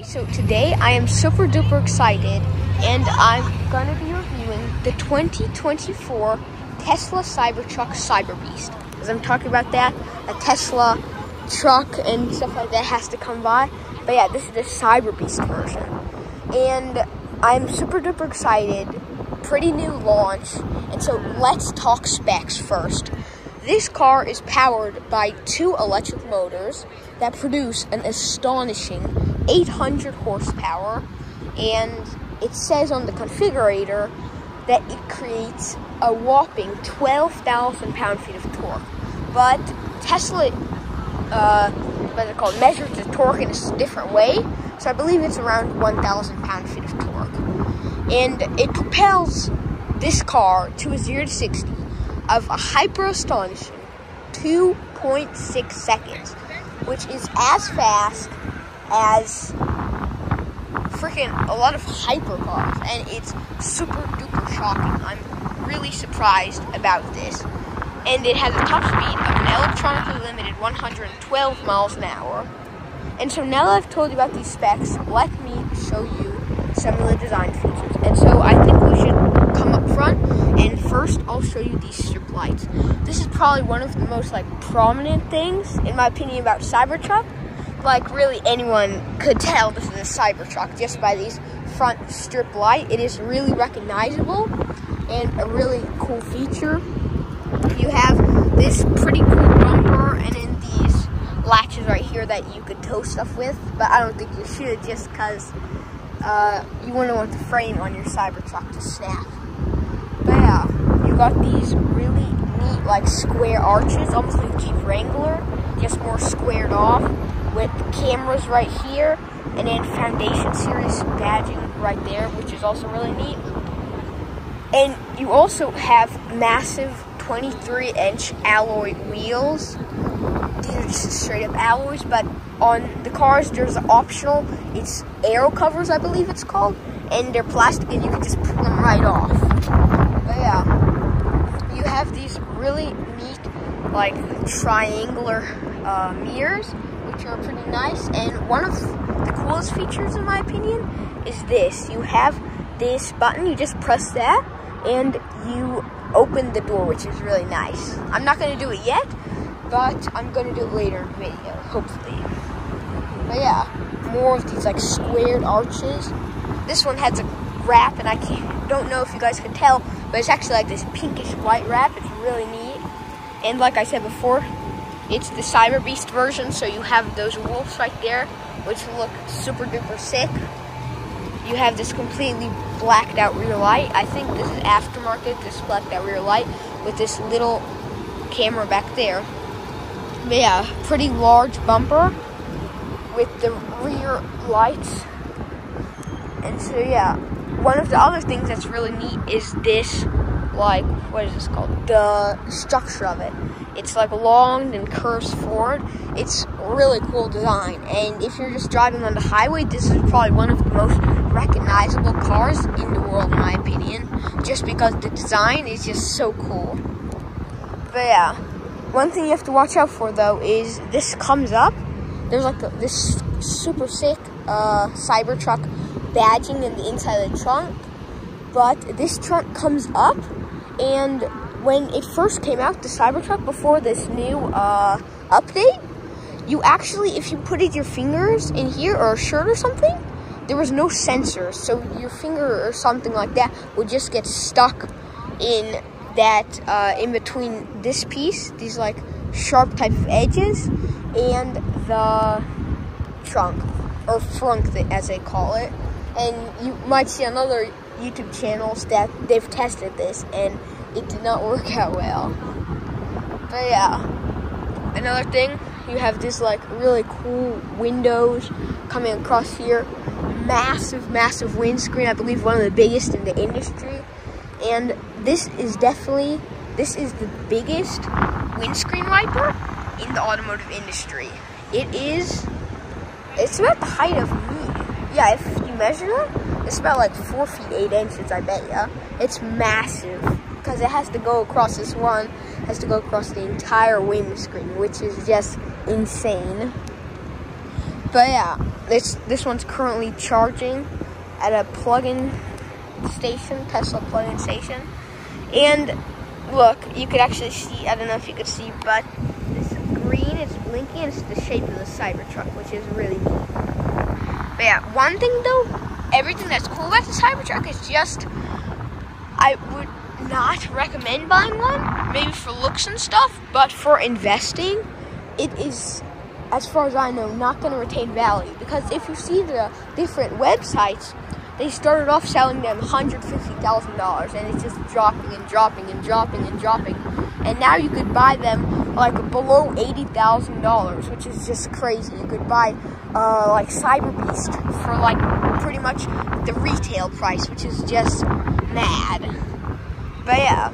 Okay, so today I am super duper excited and I'm gonna be reviewing the 2024 Tesla Cybertruck Cyberbeast. As I'm talking about that, a Tesla truck and stuff like that has to come by. But yeah, this is the Cyberbeast version. And I'm super duper excited. Pretty new launch. And so let's talk specs first. This car is powered by 2 electric motors that produce an astonishing 800 horsepower, and it says on the configurator that it creates a whopping 12,000 pound-feet of torque. But Tesla, measures the torque in a different way, so I believe it's around 1,000 pound-feet of torque. And it propels this car to a 0 to 60 of a hyper-astonishing 2.6 seconds, which is as fast as freaking a lot of hypercars, and it's super duper shocking. I'm really surprised about this. And it has a top speed of an electronically limited 112 miles an hour. And so now that I've told you about these specs, let me show you some of the design features. And so I think we should come up front, and first I'll show you these strip lights. This is probably one of the most prominent things, in my opinion, about Cybertruck. Really anyone could tell this is a Cybertruck just by these front strip light. It is really recognizable and a really cool feature. You have this pretty cool bumper and then these latches right here that you could tow stuff with, but I don't think you should just because you wouldn't want the frame on your Cybertruck to snap. But yeah, you got these really neat square arches, almost like Jeep Wrangler, just more squared off, with cameras right here, and then Foundation Series badging right there, which is also really neat. And you also have massive 23-inch alloy wheels. These are just straight up alloys, but on the cars there's an optional, it's aero covers, I believe it's called, and they're plastic and you can just pull them right off. But yeah, you have these really neat triangular mirrors, which are pretty nice. And one of the coolest features, in my opinion, is this. You have this button, you just press that and you open the door, which is really nice. I'm not going to do it yet, but I'm going to do it later in the video, hopefully. But yeah, more of these squared arches. This one has a wrap, and I don't know if you guys can tell, but it's actually this pinkish white wrap. It's really neat. And like I said before, it's the Cyberbeast version, so you have those wolves right there, which look super duper sick. You have this completely blacked out rear light. I think this is aftermarket, this blacked out rear light with this little camera back there. But yeah, pretty large bumper with the rear lights. And so yeah, one of the other things that's really neat is this, what is this called? The structure of it. It's long and curves forward. It's a really cool design. And if you're just driving on the highway, this is probably one of the most recognizable cars in the world, in my opinion, just because the design is just so cool. But yeah, one thing you have to watch out for though is this comes up. There's this super sick Cybertruck badging in the inside of the trunk, but this trunk comes up, and when it first came out, the Cybertruck, before this new update, you actually, if you put your fingers in here or a shirt or something, there was no sensor, so your finger or something like that would just get stuck in that, in between this piece, these sharp type of edges, and the trunk, or frunk as they call it. And you might see on other YouTube channels that they've tested this and it did not work out well. But yeah, another thing, you have this really cool windows coming across here, massive windscreen, I believe one of the biggest in the industry. And this is the biggest windscreen wiper in the automotive industry. It's about the height of me. Yeah, if you measure it, it's about 4 feet 8 inches, I bet ya. It's massive, because it has to go across the entire windscreen, which is just insane. But yeah, this one's currently charging at a plug-in station, Tesla plug-in station. And look, you could actually see, I don't know if you could see, but this green is blinking, and it's the shape of the Cybertruck, which is really neat. But yeah, one thing though, everything that's cool about the Cybertruck is just, I would not recommend buying one, maybe for looks and stuff, but for investing, it is, as far as I know, not going to retain value. Because if you see the different websites, they started off selling them $150,000, and it's just dropping and dropping and dropping and dropping. And now you could buy them like below $80,000, which is just crazy. You could buy like Cyberbeast for like pretty much the retail price, which is just mad. But yeah,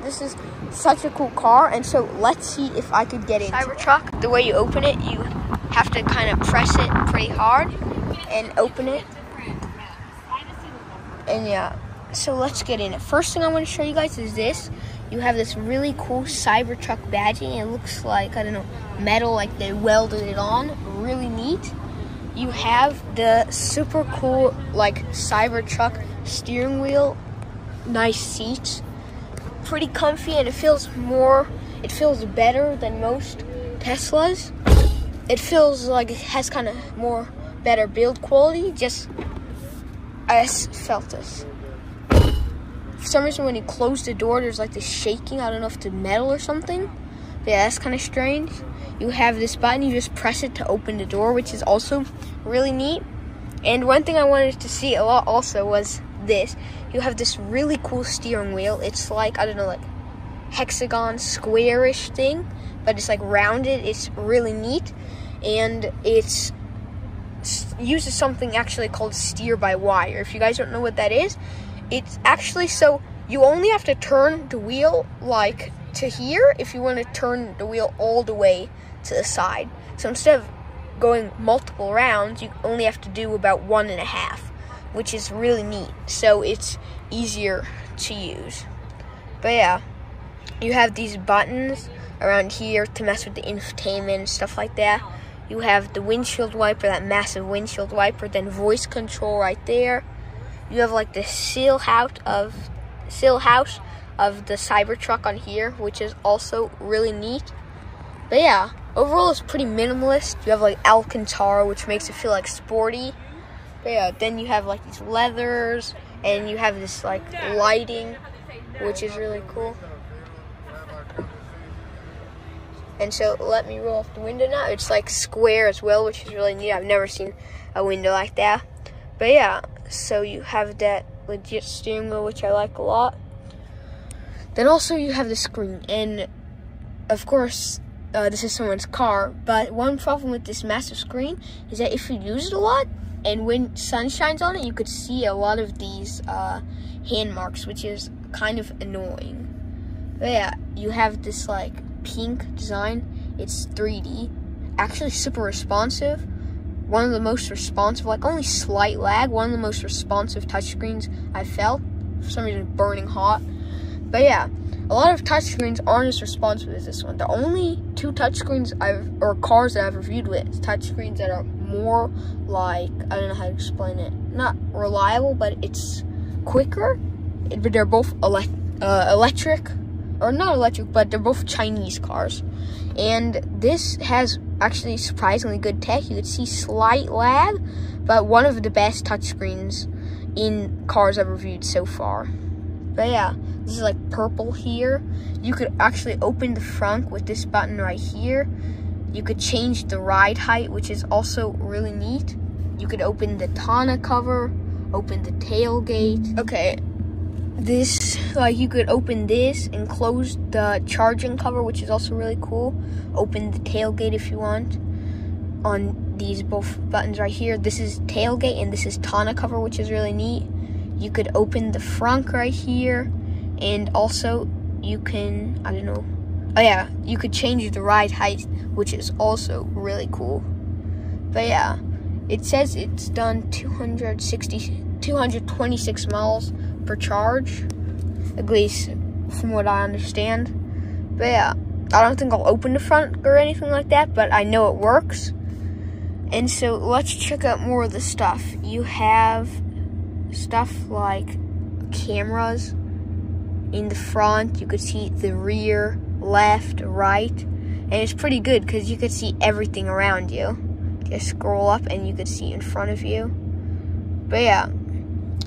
this is such a cool car, and so let's see if I could get into Cybertruck. The way you open it, you have to kind of press it pretty hard and open it. And yeah, so let's get in it. First thing I want to show you guys is this. You have this really cool Cybertruck badging. It looks like, I don't know, metal, like they welded it on. Really neat. You have the super cool, like, Cybertruck steering wheel. Nice seats. Pretty comfy, and it feels better than most Teslas. It feels like it has kind of more better build quality. I felt this. For some reason, when you close the door, there's like this shaking. I don't know if it's metal or something. But yeah, that's kind of strange. You have this button. You just press it to open the door, which is also really neat. And one thing I wanted to see a lot also was this. You have this really cool steering wheel. It's like, I don't know, like hexagon, squarish thing, but it's like rounded. It's really neat. And it's uses something actually called steer-by-wire. If you guys don't know what that is, it's actually so you only have to turn the wheel like to here if you want to turn the wheel all the way to the side. So instead of going multiple rounds, you only have to do about 1.5, which is really neat. So it's easier to use. But yeah, you have these buttons around here to mess with the infotainment and stuff like that. You have the windshield wiper, that massive windshield wiper, then voice control right there. You have like the sail house of the Cybertruck on here, which is also really neat. But yeah, overall it's pretty minimalist. You have like Alcantara, which makes it feel like sporty. But yeah, then you have like these leathers, and you have this like lighting, which is really cool. And so let me roll off the window now. It's like square as well, which is really neat. I've never seen a window like that. But yeah, so you have that legit steering wheel, which I like a lot. Then also you have the screen. And of course, this is someone's car. But one problem with this massive screen is that if you use it a lot, and when sun shines on it, you could see a lot of these hand marks, which is kind of annoying. But yeah, you have this like pink design. It's 3D, actually super responsive. One of the most responsive, like only slight lag, one of the most responsive touchscreens I've felt. For some reason, burning hot. But yeah, a lot of touchscreens aren't as responsive as this one. The only two touchscreens cars that I've reviewed with touchscreens that are more like, I don't know how to explain it, not reliable, but it's quicker. But they're both electric. Or not electric, but they're both Chinese cars. And this has actually surprisingly good tech. You could see slight lag, but one of the best touchscreens in cars I've reviewed so far. But yeah, this is like purple here. You could actually open the front with this button right here. You could change the ride height, which is also really neat. You could open the tonneau cover, open the tailgate. Okay. This, like, you could open this and close the charging cover, which is also really cool. Open the tailgate if you want. On these both buttons right here, this is tailgate and this is tonneau cover, which is really neat. You could open the front right here, and also you can, I don't know. Oh yeah, you could change the ride height, which is also really cool. But yeah, it says it's done 226 miles per charge, at least from what I understand. But yeah, I don't think I'll open the front or anything like that, but I know it works. And so let's check out more of the stuff. You have stuff like cameras in the front. You could see the rear, left, right. And it's pretty good because you could see everything around you. Just scroll up and you could see in front of you. But yeah,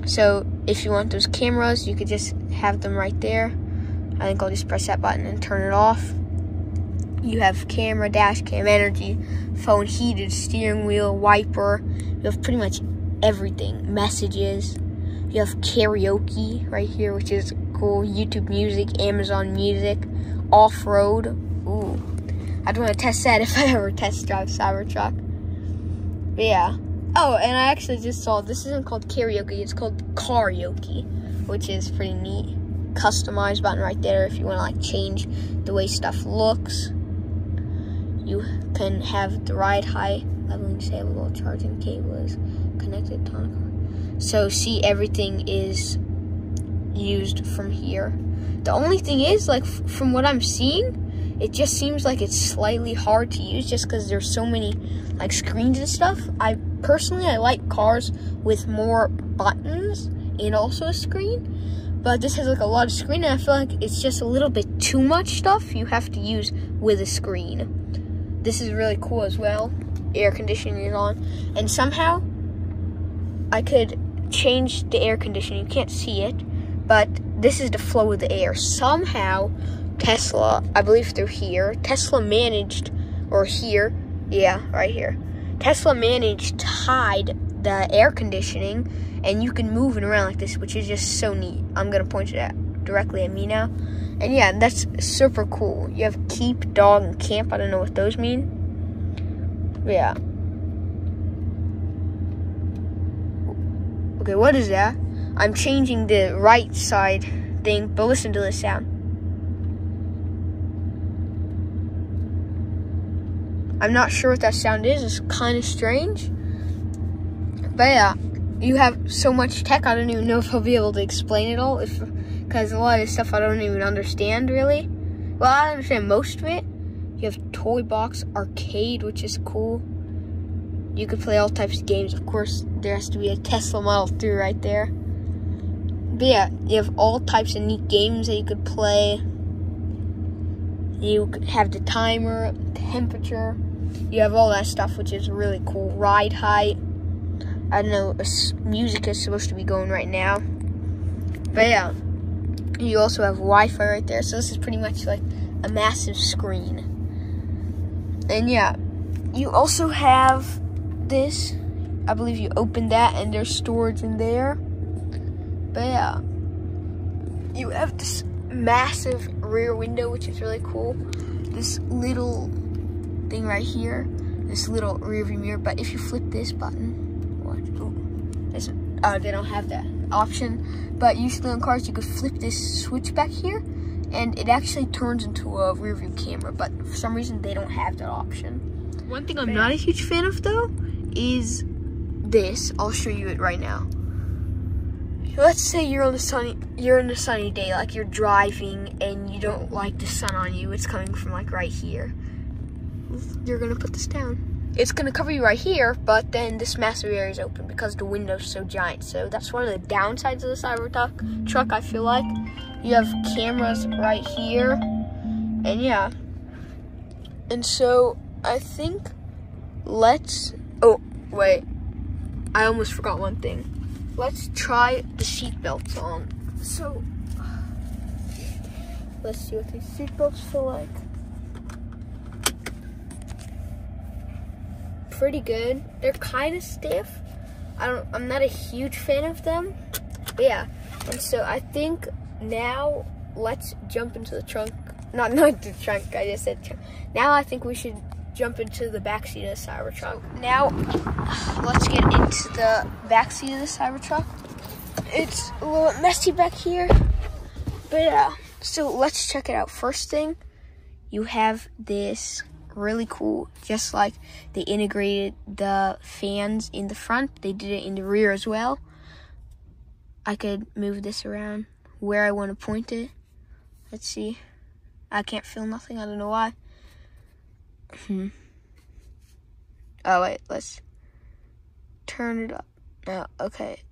so if you want those cameras, you could just have them right there. I think I'll just press that button and turn it off. You have camera, dash cam, energy, phone, heated, steering wheel, wiper. You have pretty much everything. Messages. You have karaoke right here, which is cool. YouTube Music, Amazon Music, off-road. Ooh, I'd want to test that if I ever test drive Cybertruck. But yeah. Oh, and I actually just saw this isn't called karaoke, it's called karaoke, which is pretty neat. Customize button right there if you want to like change the way stuff looks. You can have the ride height, leveling disabled, charging cables, connected to the car. So see, everything is used from here. The only thing is, like, from what I'm seeing, it just seems like it's slightly hard to use just because there's so many like screens and stuff. I like cars with more buttons and also a screen, but this has like a lot of screen and I feel like it's just a little bit too much stuff you have to use with a screen. This is really cool as well. Air conditioning is on, and somehow I could change the air conditioning. You can't see it, but this is the flow of the air. Somehow Tesla, I believe through here, Tesla managed, or here, yeah, right here. Tesla managed to hide the air conditioning, and you can move it around like this, which is just so neat. I'm gonna point it directly at me now. And yeah, that's super cool. You have keep, dog, and camp. I don't know what those mean. But yeah. Okay, what is that? I'm changing the right side thing, but listen to this sound. I'm not sure what that sound is. It's kind of strange. But yeah, you have so much tech, I don't even know if I'll be able to explain it all. Because a lot of stuff I don't even understand, really. Well, I understand most of it. You have Toy Box, Arcade, which is cool. You could play all types of games. Of course, there has to be a Tesla Model 3 right there. But yeah, you have all types of neat games that you could play. You could have the timer, temperature. You have all that stuff, which is really cool. Ride height. I don't know, music is supposed to be going right now. But yeah, you also have Wi-Fi right there. So this is pretty much like a massive screen. And yeah, you also have this. I believe you open that and there's storage in there. But yeah, you have this massive rear window, which is really cool. This little thing right here, this little rear view mirror. But if you flip this button, they don't have that option. But usually on cars, you could flip this switch back here, and it actually turns into a rear view camera. But for some reason, they don't have that option. One thing I'm not a huge fan of though is this. I'll show you it right now. Let's say you're in a sunny day, like you're driving and you don't like the sun on you. It's coming from like right here. You're gonna put this down. It's gonna cover you right here, but then this massive area is open because the window's so giant. So that's one of the downsides of the Cybertruck, I feel like. You have cameras right here, and yeah. And so I think oh wait, I almost forgot one thing. Let's try the seat belts on. So let's see what these seat belts feel like. Pretty good. They're kind of stiff. I'm not a huge fan of them. But yeah. And so I think now let's jump into the trunk. Not the trunk, I just said trunk. Now I think we should jump into the back seat of the Cybertruck. Now let's get into the back seat of the Cybertruck. It's a little messy back here. But yeah. So let's check it out. First thing, you have this really cool, just like they integrated the fans in the front, they did it in the rear as well. I could move this around where I want to point it. Let's see. I can't feel nothing, I don't know why. Oh, wait, let's turn it up. Oh, okay.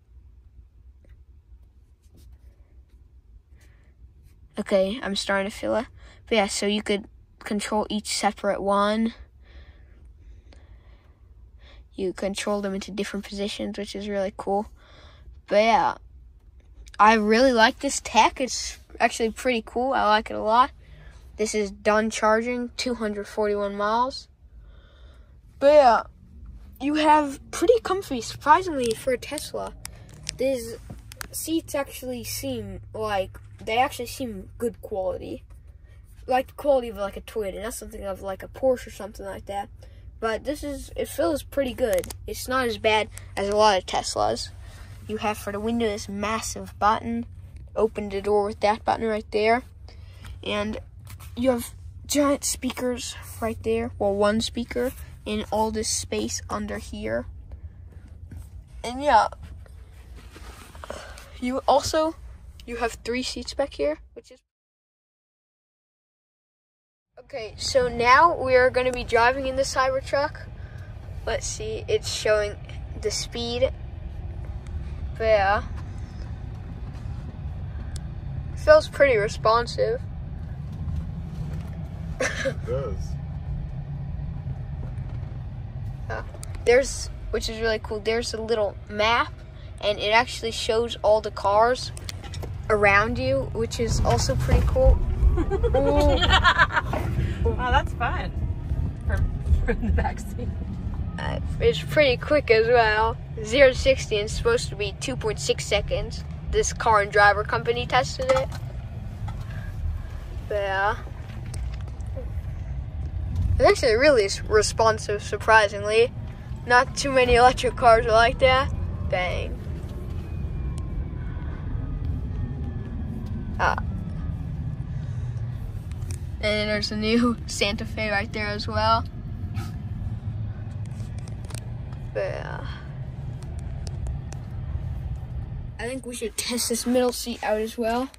Okay, I'm starting to feel it. But yeah, so you could control each separate one. You control them into different positions, which is really cool. But yeah, I really like this tech. It's actually pretty cool. I like it a lot. This is done charging, 241 miles. But yeah, you have pretty comfy, surprisingly, for a Tesla. These seats actually seem like, they actually seem good quality. Like the quality of like a Toyota, not something of like a Porsche or something like that. But it feels pretty good. It's not as bad as a lot of Teslas. You have for the window this massive button. Open the door with that button right there. And you have giant speakers right there. Well, one speaker in all this space under here. And yeah, you have 3 seats back here, which is okay. So now we are going to be driving in the Cybertruck. Let's see, it's showing the speed. But yeah, feels pretty responsive. It does. Which is really cool, there's a little map, and it actually shows all the cars around you, which is also pretty cool. Oh, that's fun. From the back seat. It's pretty quick as well. 0 to 60 is supposed to be 2.6 seconds. This car and driver company tested it. But yeah, it's actually really responsive, surprisingly. Not too many electric cars are like that. Dang. And there's a new Santa Fe right there as well. But yeah, I think we should test this middle seat out as well.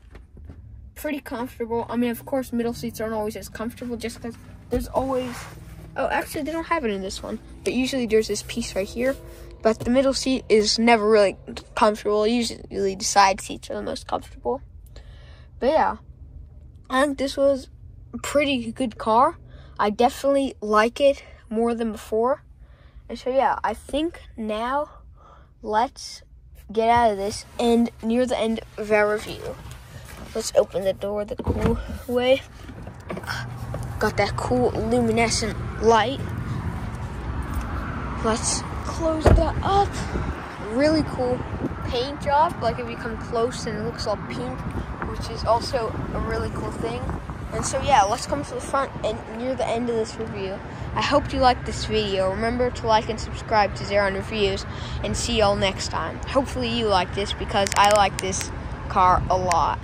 Pretty comfortable. I mean, of course, middle seats aren't always as comfortable just because there's always... Oh, actually, they don't have it in this one. But usually there's this piece right here. But the middle seat is never really comfortable. Usually the side seats are the most comfortable. But yeah, I think this was a pretty good car. I definitely like it more than before. And so yeah, I think now let's get out of this and near the end of our review. Let's open the door the cool way. Got that cool luminescent light. Let's close that up. Really cool paint job. Like if you come close and it looks all pink, which is also a really cool thing. And so yeah, let's come to the front and near the end of this review. I hope you liked this video. Remember to like and subscribe to Xaaron Reviews, and see y'all next time. Hopefully you like this because I like this car a lot.